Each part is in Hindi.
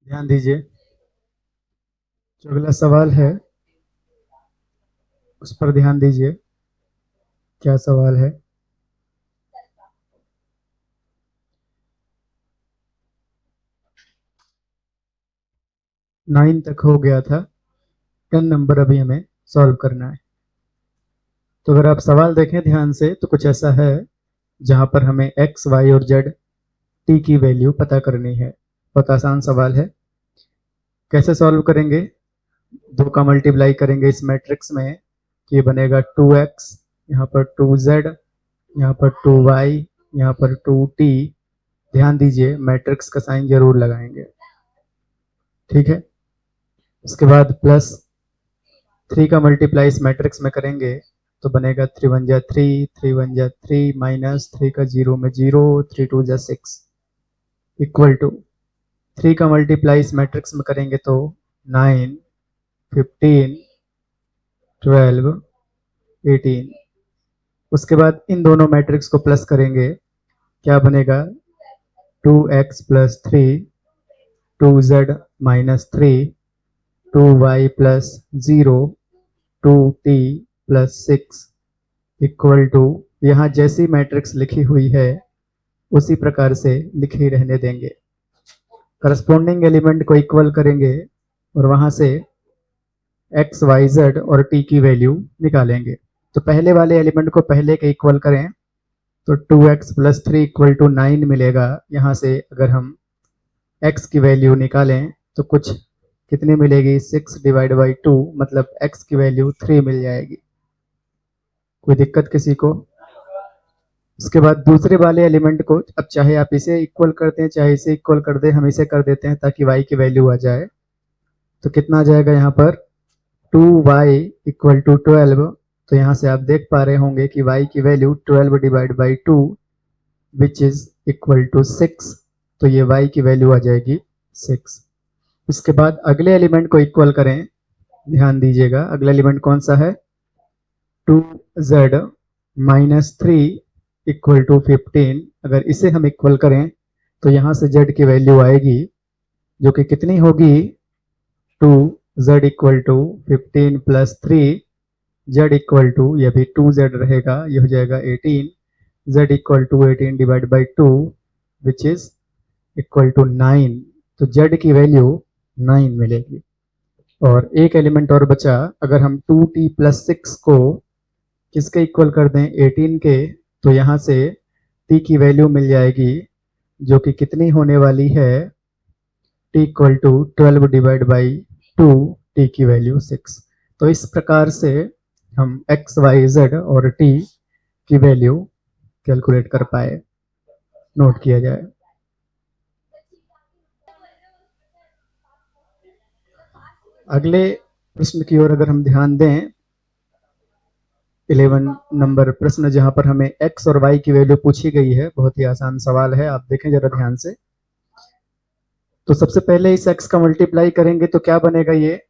ध्यान दीजिए, जो अगला सवाल है उस पर ध्यान दीजिए। क्या सवाल है? 9 तक हो गया था, 10 नंबर अभी हमें सॉल्व करना है। तो अगर आप सवाल देखें ध्यान से तो कुछ ऐसा है जहां पर हमें x, y और z t की वैल्यू पता करनी है। बहुत आसान सवाल है। कैसे सॉल्व करेंगे? 2 का मल्टीप्लाई करेंगे इस मैट्रिक्स में, ये बनेगा 2x, यहाँ पर 2z, यहाँ पर 2y, यहाँ पर 2t। ध्यान दीजिए, मैट्रिक्स का साइन जरूर लगाएंगे, ठीक है। उसके बाद प्लस 3 का मल्टीप्लाई इस मैट्रिक्स में करेंगे तो बनेगा 3 1 जा 3, 3 1 जा 3, माइनस 3 का 0 में 0, 3 2 जा 6, इक्वल टू 3 का मल्टीप्लाई इस मैट्रिक्स में करेंगे तो 9, 15, 12, 18। उसके बाद इन दोनों मैट्रिक्स को प्लस करेंगे, क्या बनेगा? 2x plus 3, 2z minus 3, 2y plus 0, 2t plus 6, equal to, यहाँ जैसी मैट्रिक्स लिखी हुई है उसी प्रकार से लिखे रहने देंगे। करस्पॉन्डिंग एलिमेंट को इक्वल करेंगे और वहां से x, y, z और t की वैल्यू निकालेंगे। तो पहले वाले एलिमेंट को पहले के इक्वल करें तो 2x प्लस 3 इक्वल टू 9 मिलेगा। यहाँ से अगर हम x की वैल्यू निकालें तो कुछ कितनी मिलेगी? 6 डिवाइड बाई 2, मतलब x की वैल्यू 3 मिल जाएगी। कोई दिक्कत किसी को? उसके बाद दूसरे वाले एलिमेंट को, अब चाहे आप इसे इक्वल करते हैं चाहे इसे इक्वल कर दें, हम इसे कर देते हैं ताकि y की वैल्यू आ जाए। तो कितना आ जाएगा यहाँ पर? 2y equal to 12। तो यहाँ से आप देख पा रहे होंगे कि y की value 12 divide by 2 which is equal to 6। तो ये y की वैल्यू आ जाएगी 6। उसके बाद अगले एलिमेंट को इक्वल करें। ध्यान दीजिएगा, अगला एलिमेंट कौन सा है? 2z minus 3 equal to 15। अगर इसे हम इक्वल करें तो यहां से z की वैल्यू आएगी जो कि कितनी होगी? 2z equal to 15 plus 3, z equal to, यह भी 2z रहेगा, यह हो जाएगा 18, z equal to 18 divide by 2 which is equal to 9। तो z की वैल्यू 9 मिलेगी। और एक एलिमेंट और बचा, अगर हम 2t प्लस 6 को किसके इक्वल कर दें? 18 के, तो यहाँ से t की वैल्यू मिल जाएगी जो कि कितनी होने वाली है? t equal to 12 divide by 2, t की वैल्यू 6। तो इस प्रकार से हम x, y, z और t की वैल्यू कैलकुलेट कर पाए। नोट किया जाए। अगले प्रश्न की ओर अगर हम ध्यान दें, 11 नंबर प्रश्न, जहां पर हमें x और y की वैल्यू पूछी गई है। बहुत ही आसान सवाल है, आप देखें जरा ध्यान से। तो सबसे पहले इस x का मल्टीप्लाई करेंगे तो क्या बनेगा? ये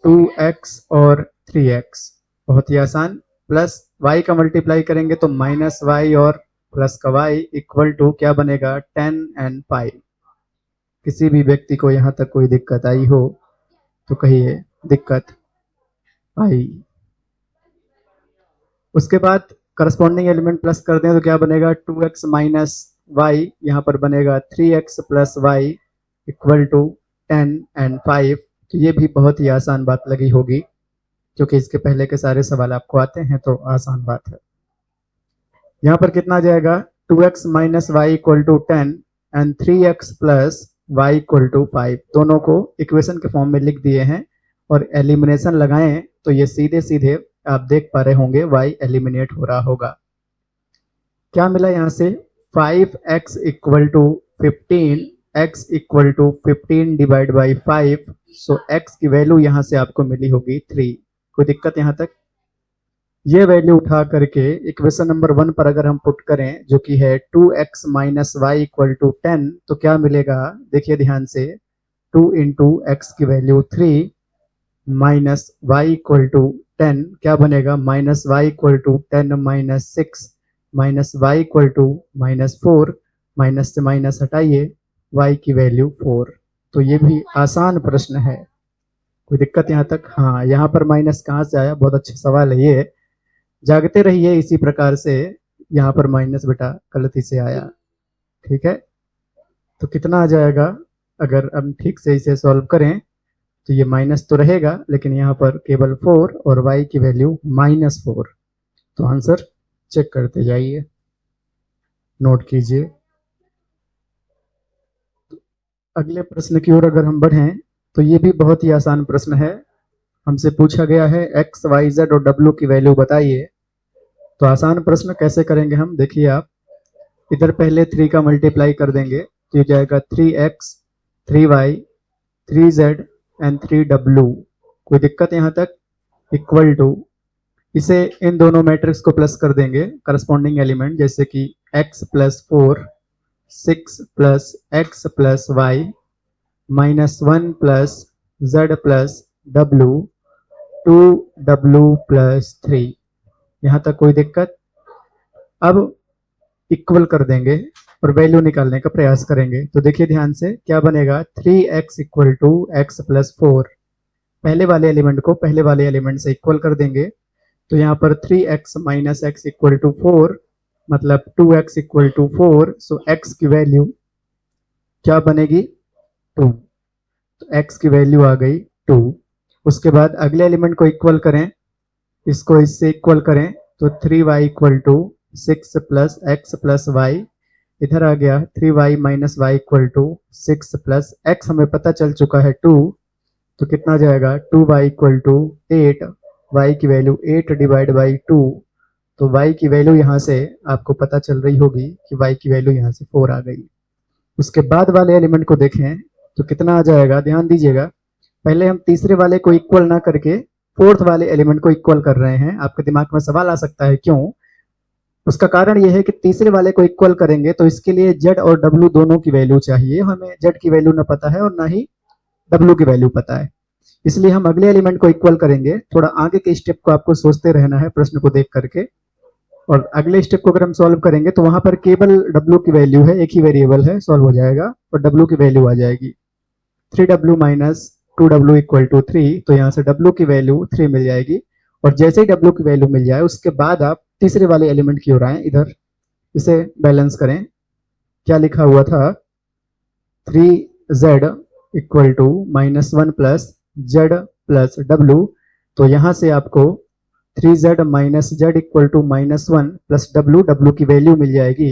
2x और 3x, बहुत ही आसान। प्लस y का मल्टीप्लाई करेंगे तो माइनस y और प्लस का y इक्वल टू क्या बनेगा? 10 एंड 5। किसी भी व्यक्ति को यहां तक कोई दिक्कत आई हो तो कहिए दिक्कत आई। उसके बाद करस्पॉन्डिंग एलिमेंट प्लस कर दें तो क्या बनेगा? 2x माइनस वाई, यहाँ पर बनेगा 3x plus y equal to 10 and 5। तो ये भी बहुत ही आसान बात लगी होगी, क्योंकि इसके पहले के सारे सवाल आपको आते हैं, तो आसान बात है। यहाँ पर कितना आ जाएगा? 2x minus y equal to 10 and 3x plus y equal to 5। दोनों को इक्वेशन के फॉर्म में लिख दिए हैं और एलिमिनेशन लगाएं तो ये सीधे सीधे आप देख पा रहे होंगे y एलिमिनेट हो रहा होगा। क्या मिला यहाँ से? 5x equal to 15, x equal to 15 divide by 5। So x की वैल्यू यहाँ से आपको मिली होगी 3। कोई दिक्कत यहाँ तक? ये वैल्यू उठा करके इक्वेशन नंबर 1 पर अगर हम पुट करें, जो कि है 2x minus y equal to 10, तो क्या मिलेगा? देखिए ध्यान से, 2 इंटू एक्स की value 3 minus y equal to 10 क्या बनेगा? Minus y equal to 10 minus 6 minus y equal to minus 4। Minus से माइनस हटाइए, y की वैल्यू 4। तो ये भी आसान प्रश्न है। कोई दिक्कत यहाँ तक? हाँ, यहाँ पर माइनस कहाँ से आया? बहुत अच्छा सवाल है ये। जागते रहिए इसी प्रकार से। यहाँ पर माइनस बेटा गलती से आया। ठीक है, तो कितना आ जाएगा? अगर हम ठीक से इसे सॉल्व करें तो ये माइनस तो रहेगा, लेकिन यहाँ पर केवल 4 और y की वैल्यू -4। तो आंसर चेक करते जाइए, नोट कीजिए। अगले प्रश्न की ओर अगर हम बढ़ें तो ये भी बहुत ही आसान प्रश्न है। हमसे पूछा गया है x, y, z और w की वैल्यू बताइए। तो आसान प्रश्न कैसे करेंगे हम, देखिए आप। इधर पहले 3 का मल्टीप्लाई कर देंगे तो ये जाएगा 3x, 3y, 3z and 3w। कोई दिक्कत यहाँ तक? इक्वल टू, इसे इन दोनों मैट्रिक्स को प्लस कर देंगे करस्पॉन्डिंग एलिमेंट, जैसे कि x plus 4, 6 plus x plus y, -1 plus z plus w, 2w plus 3। यहाँ तक कोई दिक्कत? अब इक्वल कर देंगे और वैल्यू निकालने का प्रयास करेंगे। तो देखिए ध्यान से क्या बनेगा, 3x equal to x plus 4। पहले वाले एलिमेंट को पहले वाले एलिमेंट से इक्वल कर देंगे। तो यहाँ पर 3x minus x equal to 4, मतलब 2x equal to 4। So x की वैल्यू क्या बनेगी? 2। तो x की वैल्यू आ गई 2। उसके बाद अगले एलिमेंट को इक्वल करें, इसको इससे इक्वल करें तो 3y equal to 6 plus x plus y. इधर आ गया 3y minus y equal to 6 plus x, हमें पता चल चुका है 2। तो कितना जाएगा? 2y equal to 8। y की वैल्यू 8 डिवाइड बाई 2। तो y की वैल्यू यहाँ से आपको पता चल रही होगी कि y की वैल्यू यहाँ से 4 आ गई। उसके बाद वाले एलिमेंट को देखें तो कितना आ जाएगा, ध्यान दीजिएगा। पहले हम तीसरे वाले को इक्वल ना करके फोर्थ वाले एलिमेंट को इक्वल कर रहे हैं। आपके दिमाग में सवाल आ सकता है क्यों? उसका कारण यह है कि तीसरे वाले को इक्वल करेंगे तो इसके लिए z और w दोनों की वैल्यू चाहिए। हमें z की वैल्यू ना पता है और ना ही w की वैल्यू पता है, इसलिए हम अगले एलिमेंट को इक्वल करेंगे। थोड़ा आगे के स्टेप को आपको सोचते रहना है प्रश्न को देख करके, और अगले स्टेप को अगर हम सॉल्व करेंगे तो वहां पर केवल w की वैल्यू है, एक ही वेरिएबल है, सॉल्व हो जाएगा और w की वैल्यू आ जाएगी 3w minus 2w equal to 3। तो यहाँ से w की वैल्यू 3 मिल जाएगी। और जैसे ही w की वैल्यू मिल जाए उसके बाद आप तीसरे वाले एलिमेंट की ओर आए। इधर इसे बैलेंस करें, क्या लिखा हुआ था? 3z equal to -1 plus z plus w। तो यहाँ से आपको 3z minus z equal to -1 plus w की वैल्यू मिल जाएगी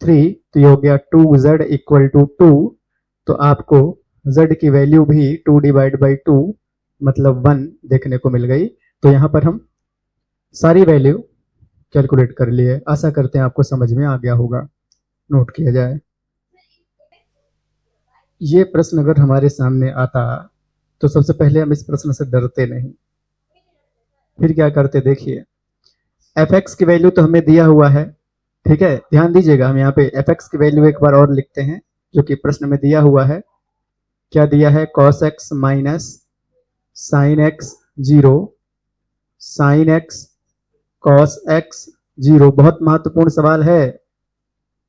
3। तो ये हो गया 2z इक्वल टू 2। तो आपको z की वैल्यू भी 2 डिवाइड बाई 2 मतलब 1 देखने को मिल गई। तो यहाँ पर हम सारी वैल्यू कैलकुलेट कर लिए। आशा करते हैं आपको समझ में आ गया होगा। नोट किया जाए। ये प्रश्न अगर हमारे सामने आता तो सबसे पहले हम इस प्रश्न से डरते नहीं, फिर क्या करते देखिए। fx की वैल्यू तो हमें दिया हुआ है, ठीक है, ध्यान दीजिएगा। हम यहाँ पे fx की वैल्यू एक बार और लिखते हैं जो कि प्रश्न में दिया हुआ है। क्या दिया है? cos x minus sine x 0, sine x cos x 0। बहुत महत्वपूर्ण सवाल है,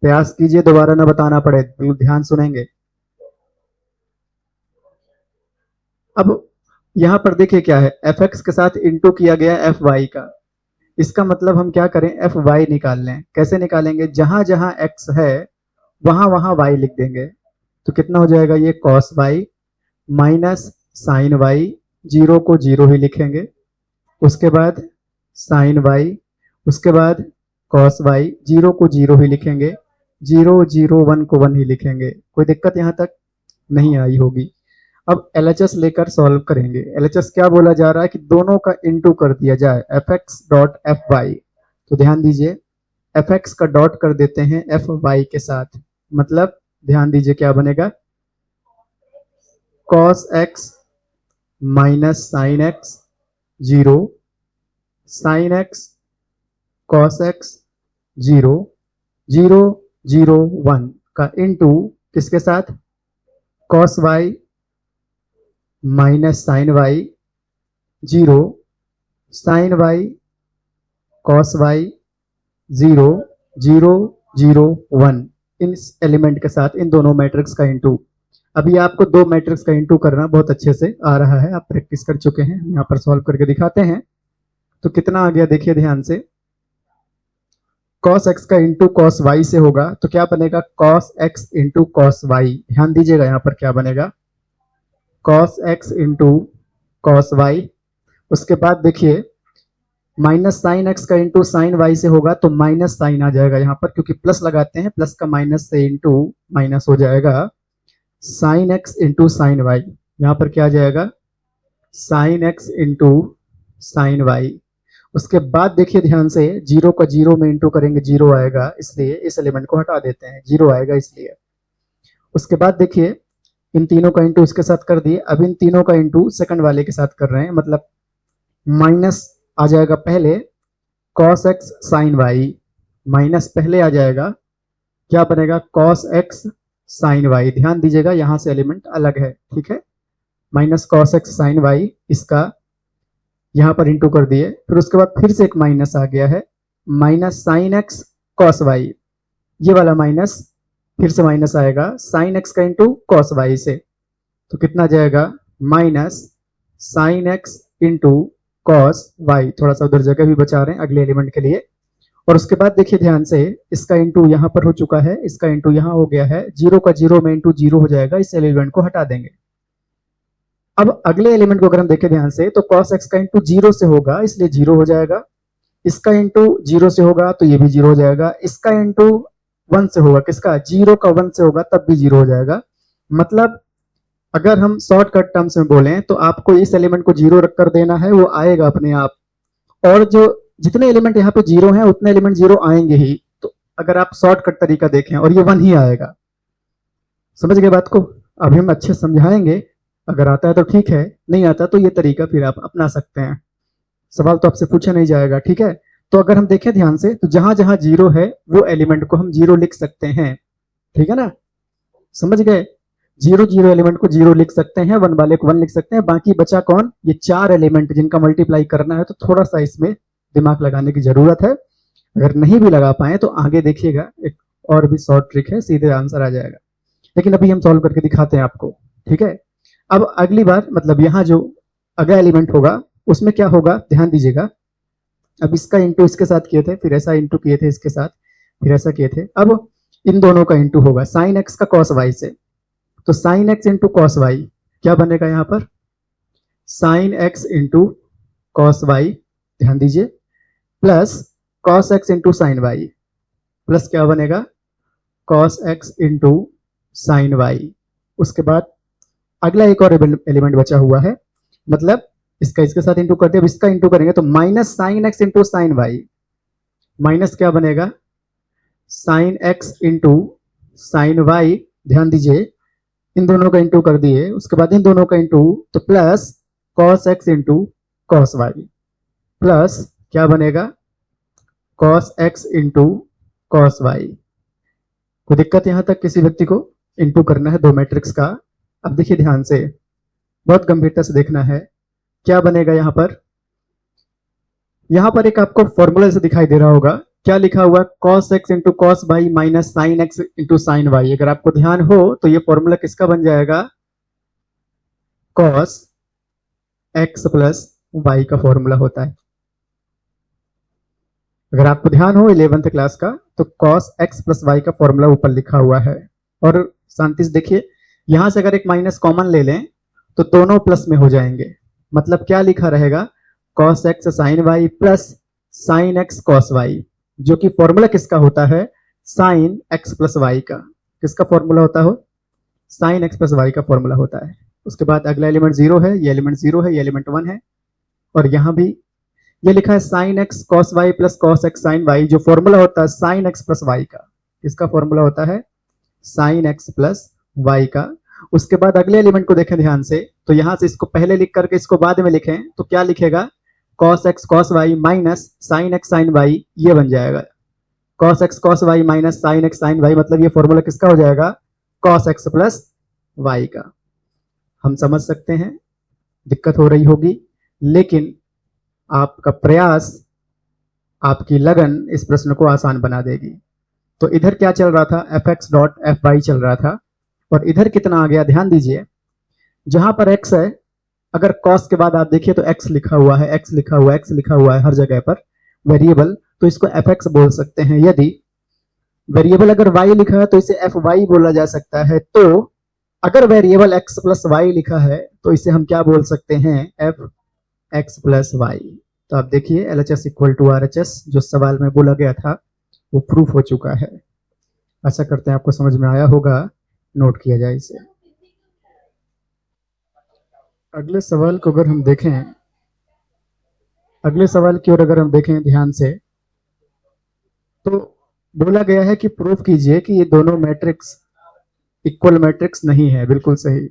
प्रयास कीजिए दोबारा ना बताना पड़े, बिल्कुल ध्यान सुनेंगे। अब यहां पर देखिए क्या है, fx के साथ इंटू किया गया fy का। इसका मतलब हम क्या करें, fy निकाल लें। कैसे निकालेंगे? जहां जहां x है वहां वहां y लिख देंगे। तो कितना हो जाएगा ये? cos y minus sine y, 0 को 0 ही लिखेंगे। उसके बाद साइन y, उसके बाद cos y, 0 को 0 ही लिखेंगे। 0 0 1 को 1 ही लिखेंगे। कोई दिक्कत यहां तक नहीं आई होगी। अब LHS लेकर सॉल्व करेंगे। LHS क्या बोला जा रहा है कि दोनों का इंटू कर दिया जाए fx डॉट fy। तो ध्यान दीजिए, fx का डॉट कर देते हैं fy के साथ, मतलब ध्यान दीजिए क्या बनेगा? cos x minus sine x 0, sine x cos x 0, 0 0 1 का इंटू किसके साथ? cos y minus sine y 0, sine y cos y 0 0 0 1। इन एलिमेंट के साथ इन दोनों मैट्रिक्स का इंटू। अभी आपको दो मैट्रिक्स का इंटू करना बहुत अच्छे से आ रहा है, आप प्रैक्टिस कर चुके हैं। यहाँ पर सॉल्व करके दिखाते हैं। तो कितना आ गया देखिए ध्यान से, cos x का इंटू cos y से होगा तो क्या बनेगा, cos x into cos y। ध्यान दीजिएगा यहाँ पर क्या बनेगा, cos x into cos y। उसके बाद देखिए माइनस साइन एक्स का इंटू साइन वाई से होगा तो माइनस साइन आ जाएगा यहाँ पर, क्योंकि प्लस लगाते हैं, प्लस का माइनस से इंटू माइनस हो जाएगा sine x into sine y. यहाँ पर क्या आ जाएगा, sine x into sine y. उसके बाद देखिए ध्यान से, जीरो का जीरो में इंटू करेंगे जीरो आएगा, इसलिए इस एलिमेंट को हटा देते हैं, जीरो आएगा इसलिए। उसके बाद देखिए इन तीनों का इंटू इसके साथ कर दिए, अब इन तीनों का इंटू सेकंड वाले के साथ कर रहे हैं, मतलब माइनस आ जाएगा पहले cos x sin y, minus पहले आ जाएगा, क्या बनेगा cos x sin y। ध्यान दीजिएगा यहां से एलिमेंट अलग है, ठीक है, minus cos x sin y, इसका यहां पर इंटू कर दिए, फिर उसके बाद फिर से एक माइनस आ गया है, minus sine x cos y, ये वाला माइनस फिर से माइनस आएगा साइन एक्स का इंटू cos y से, तो कितना जाएगा minus sine x into cos y। थोड़ा सा उधर जगह भी बचा रहे हैं अगले एलिमेंट के लिए। और उसके बाद देखिए ध्यान से, इसका इंटू यहाँ पर हो चुका है, इसका इंटू यहाँ हो गया है, जीरो का जीरो में इंटू जीरो हो जाएगा, इस एलिमेंट को हटा देंगे। अब अगले एलिमेंट को अगर हम देखें ध्यान से तो cos x का इंटू जीरो से होगा इसलिए जीरो हो जाएगा, इसका इंटू जीरो से होगा तो ये भी जीरो हो जाएगा, इसका इंटू वन से होगा, किसका, जीरो का वन से होगा तब भी जीरो हो जाएगा। मतलब अगर हम शॉर्टकट टर्म्स में बोलें तो आपको इस एलिमेंट को जीरो रख कर देना है, वो आएगा अपने आप, और जो जितने एलिमेंट यहाँ पे जीरो हैं उतने एलिमेंट जीरो आएंगे ही। तो अगर आप शॉर्टकट तरीका देखें और ये वन ही आएगा, समझ गए बात को। अभी हम अच्छे समझाएंगे, अगर आता है तो ठीक है, नहीं आता तो ये तरीका फिर आप अपना सकते हैं, सवाल तो आपसे पूछा नहीं जाएगा, ठीक है। तो अगर हम देखें ध्यान से तो जहां जहां जीरो है वो एलिमेंट को हम जीरो लिख सकते हैं, ठीक है ना, समझ गए। जीरो जीरो एलिमेंट को जीरो लिख सकते हैं, वन वाले को वन लिख सकते हैं, बाकी बचा कौन, ये चार एलिमेंट जिनका मल्टीप्लाई करना है, तो थोड़ा सा इसमें दिमाग लगाने की जरूरत है। अगर नहीं भी लगा पाए तो आगे देखिएगा एक और भी शॉर्ट ट्रिक है, सीधे आंसर आ जाएगा। लेकिन अभी हम सॉल्व करके दिखाते हैं आपको, ठीक है। अब अगली बार मतलब यहाँ जो अगला एलिमेंट होगा उसमें क्या होगा, ध्यान दीजिएगा। अब इसका इंटू इसके साथ किए थे, फिर ऐसा इंटू किए थे इसके साथ, फिर ऐसा किए थे, अब इन दोनों का इंटू होगा साइन एक्स का कॉस वाई से, तो sine x into cos y क्या बनेगा यहाँ पर, sine x into cos y, ध्यान दीजिए, plus cos x into sine y, plus क्या बनेगा cos x into sine y. उसके बाद अगला एक और एलिमेंट बचा हुआ है, मतलब इसका इसके साथ इंटू करते हैं, अब इसका इंटू करेंगे तो minus sine x into sine y, minus क्या बनेगा sine x into sine y. ध्यान दीजिए इन दोनों का इंटू कर दिए, उसके बाद इन दोनों का इंटू, तो plus cos x into cos y, plus क्या बनेगा cos x into cos y. कोई दिक्कत यहां तक, किसी व्यक्ति को इंटू करना है दो मैट्रिक्स का। अब देखिए ध्यान से, बहुत गंभीरता से देखना है, क्या बनेगा यहाँ पर एक आपको फॉर्मूला से दिखाई दे रहा होगा, क्या लिखा हुआ, cos x into cos y minus sine x into sine y. अगर आपको ध्यान हो तो ये फॉर्मूला किसका बन जाएगा, cos x प्लस वाई का फॉर्मूला होता है। अगर आपको ध्यान हो 11th क्लास का तो cos x प्लस वाई का फॉर्मूला ऊपर लिखा हुआ है। और शांति से देखिए, यहां से अगर एक माइनस कॉमन ले लें तो दोनों प्लस में हो जाएंगे, मतलब क्या लिखा रहेगा cos x sine y plus sine x cos y, जो कि फॉर्मूला किसका होता है, साइन एक्स प्लस वाई का। किसका फॉर्मूला होता हो, साइन एक्स प्लस वाई का फॉर्मूला होता है। उसके बाद अगला एलिमेंट जीरो है, ये एलिमेंट जीरो है, ये एलिमेंट वन है, और यहां भी ये लिखा है sine x cos y plus cos x sine y, जो फॉर्मूला होता है साइन एक्स प्लस वाई का। किसका फॉर्मूला होता है, साइन एक्स प्लस वाई का। उसके बाद अगले एलिमेंट को देखें ध्यान से, तो यहां से इसको पहले लिख करके इसको बाद में लिखें तो क्या लिखेगा, cos x cos y minus sine x sine y, ये बन जाएगा cos x cos y minus sine x sine y, मतलब ये फॉर्मूला किसका हो जाएगा, cos x प्लस y का। हम समझ सकते हैं दिक्कत हो रही होगी, लेकिन आपका प्रयास, आपकी लगन इस प्रश्न को आसान बना देगी। तो इधर क्या चल रहा था, fx डॉट fy चल रहा था, और इधर कितना आ गया, ध्यान दीजिए, जहां पर x है, अगर cos के बाद आप देखिए तो x लिखा हुआ है, x लिखा हुआ है, x लिखा हुआ है हर जगह पर वेरिएबल, तो इसको fx बोल सकते हैं। यदि वेरिएबल अगर y लिखा है तो इसे fy बोला जा सकता है। तो अगर वेरिएबल x प्लस वाई लिखा है तो इसे हम क्या बोल सकते हैं, fx प्लस वाई। तो आप देखिए LHS इक्वल टू RHS जो सवाल में बोला गया था वो प्रूफ हो चुका है। आशा करते हैं आपको समझ में आया होगा, नोट किया जाए इसे। अगले सवाल को अगर हम देखें, अगले सवाल की ओर अगर हम देखें ध्यान से, तो बोला गया है कि प्रूफ कीजिए कि ये दोनों मैट्रिक्स इक्वल मैट्रिक्स नहीं है। बिल्कुल सही।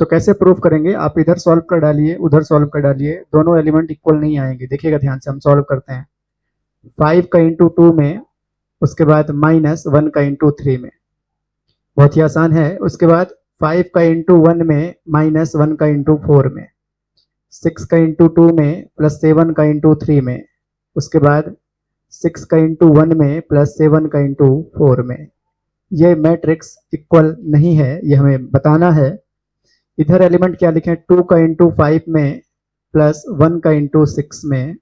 तो कैसे प्रूफ करेंगे, आप इधर सॉल्व कर डालिए, उधर सॉल्व कर डालिए, दोनों एलिमेंट इक्वल नहीं आएंगे। देखिएगा ध्यान से, हम सॉल्व करते हैं। 5 का इंटू 2 में, उसके बाद -1 का इंटू 3 में, बहुत ही आसान है। उसके बाद 5 का इंटू 1 में, -1 का इंटू 4 में, 6 का इंटू 2 में, +7 का इंटू 3 में, उसके बाद 6 का इंटू 1 में, +7 का इंटू 4 में। ये मैट्रिक्स इक्वल नहीं है, ये हमें बताना है। इधर एलिमेंट क्या लिखें, 2 का इंटू 5 में, +1 का इंटू 6 में,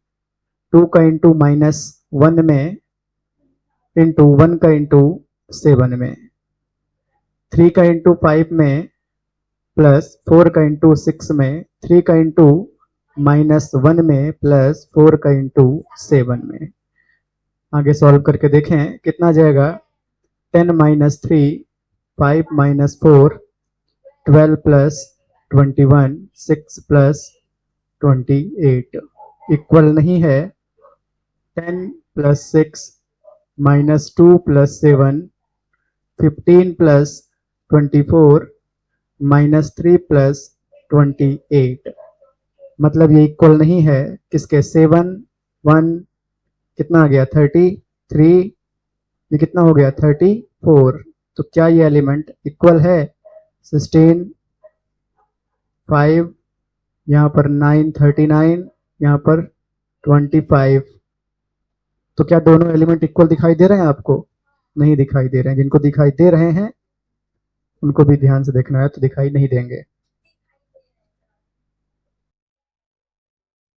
2 का इंटू -1 में, इंटू 1 का इंटू 7 में, 3 का इंटू 5 में, +4 का इंटू 6 में, 3 का इंटू -1 में, +4 का इंटू 7 में। आगे सॉल्व करके देखें कितना आ जाएगा, 10 - 3, 5 - 4, 12 + 21, 6 + 28 इक्वल नहीं है। 10 + 6 -2 + 7, 15 + 24 -3 + 28, मतलब ये इक्वल नहीं है किसके, 7 1 कितना आ गया 33, ये कितना हो गया 34। तो क्या ये एलिमेंट इक्वल है, 16 5, यहाँ पर 9 39, यहाँ पर 25। तो क्या दोनों एलिमेंट इक्वल दिखाई दे रहे हैं आपको, नहीं दिखाई दे रहे हैं। जिनको दिखाई दे रहे हैं उनको भी ध्यान से देखना है, तो दिखाई नहीं देंगे।